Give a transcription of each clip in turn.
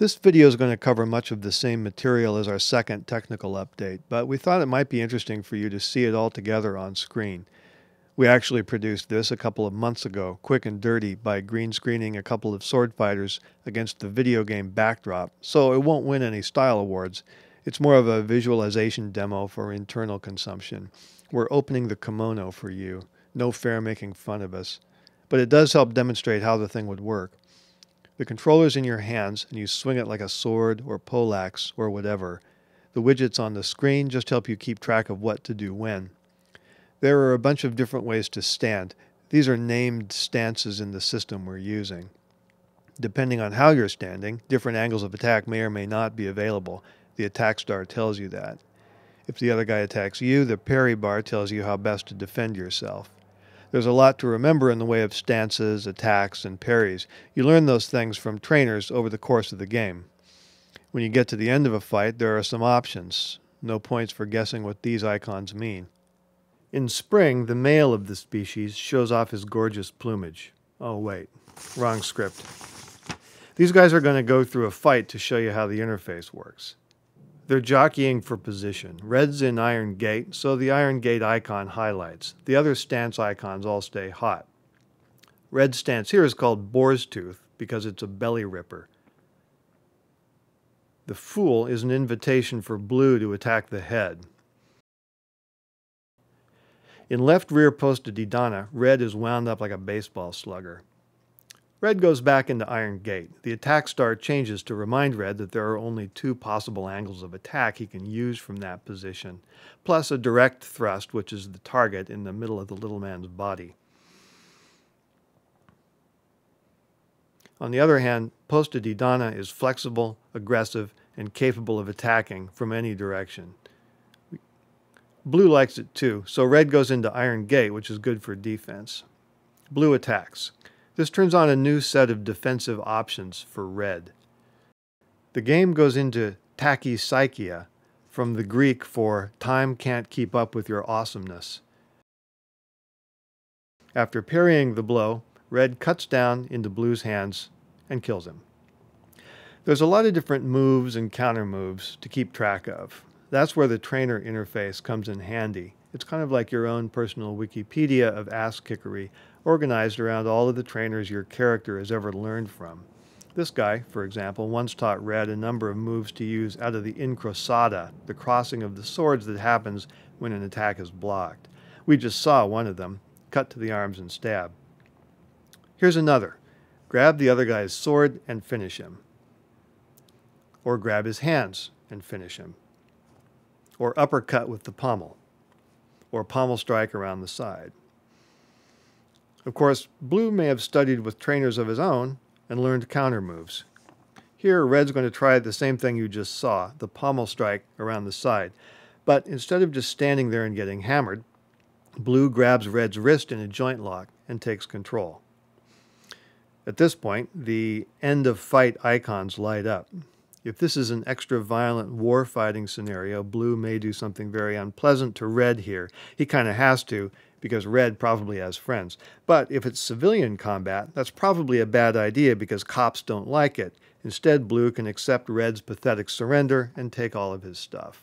This video is going to cover much of the same material as our second technical update, but we thought it might be interesting for you to see it all together on screen. We actually produced this a couple of months ago, quick and dirty, by green screening a couple of sword fighters against the video game backdrop, so it won't win any style awards. It's more of a visualization demo for internal consumption. We're opening the kimono for you. No fair making fun of us. But it does help demonstrate how the thing would work. The controller's in your hands, and you swing it like a sword or poleaxe or whatever. The widgets on the screen just help you keep track of what to do when. There are a bunch of different ways to stand. These are named stances in the system we're using. Depending on how you're standing, different angles of attack may or may not be available. The attack star tells you that. If the other guy attacks you, the parry bar tells you how best to defend yourself. There's a lot to remember in the way of stances, attacks, and parries. You learn those things from trainers over the course of the game. When you get to the end of a fight, there are some options. No points for guessing what these icons mean. In spring, the male of the species shows off his gorgeous plumage. Oh wait, wrong script. These guys are going to go through a fight to show you how the interface works. They're jockeying for position. Red's in Iron Gate, so the Iron Gate icon highlights. The other stance icons all stay hot. Red's stance here is called Boar's Tooth because it's a belly ripper. The Fool is an invitation for Blue to attack the head. In left rear posta di Donna, Red is wound up like a baseball slugger. Red goes back into Iron Gate. The attack star changes to remind Red that there are only two possible angles of attack he can use from that position, plus a direct thrust, which is the target in the middle of the little man's body. On the other hand, posta di Donna is flexible, aggressive, and capable of attacking from any direction. Blue likes it too, so Red goes into Iron Gate, which is good for defense. Blue attacks. This turns on a new set of defensive options for Red. The game goes into tachypsychia, from the Greek for time can't keep up with your awesomeness. After parrying the blow, Red cuts down into Blue's hands and kills him. There's a lot of different moves and counter moves to keep track of. That's where the trainer interface comes in handy. It's kind of like your own personal Wikipedia of ass-kickery, organized around all of the trainers your character has ever learned from. This guy, for example, once taught Red a number of moves to use out of the incrociata, the crossing of the swords that happens when an attack is blocked. We just saw one of them, cut to the arms and stab. Here's another. Grab the other guy's sword and finish him. Or grab his hands and finish him. Or uppercut with the pommel. Or pommel strike around the side. Of course, Blue may have studied with trainers of his own and learned counter moves. Here, Red's going to try the same thing you just saw, the pommel strike around the side. But instead of just standing there and getting hammered, Blue grabs Red's wrist in a joint lock and takes control. At this point, the end of fight icons light up. If this is an extra violent war-fighting scenario, Blue may do something very unpleasant to Red here. He kind of has to, because Red probably has friends. But if it's civilian combat, that's probably a bad idea because cops don't like it. Instead, Blue can accept Red's pathetic surrender and take all of his stuff.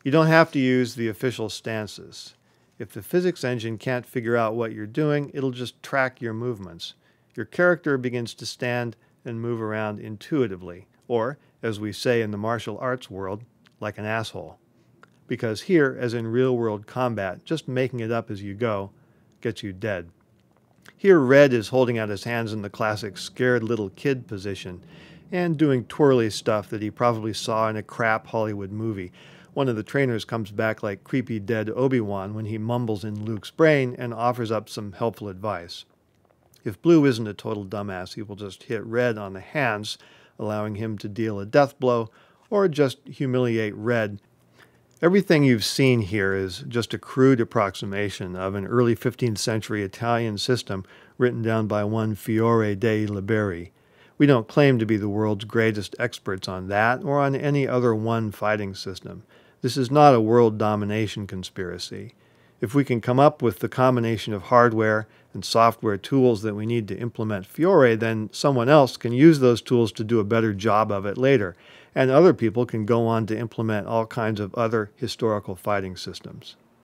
You don't have to use the official stances. If the physics engine can't figure out what you're doing, it'll just track your movements. Your character begins to stand and move around intuitively, or, as we say in the martial arts world, like an asshole. Because here, as in real-world combat, just making it up as you go gets you dead. Here, Red is holding out his hands in the classic scared little kid position and doing twirly stuff that he probably saw in a crap Hollywood movie. One of the trainers comes back like creepy dead Obi-Wan when he mumbles in Luke's brain and offers up some helpful advice. If Blue isn't a total dumbass, he will just hit Red on the hands, allowing him to deal a death blow, or just humiliate Red. Everything you've seen here is just a crude approximation of an early 15th century Italian system written down by one Fiore dei Liberi. We don't claim to be the world's greatest experts on that or on any other one fighting system. This is not a world domination conspiracy. If we can come up with the combination of hardware and software tools that we need to implement Fiore, then someone else can use those tools to do a better job of it later. And other people can go on to implement all kinds of other historical fighting systems.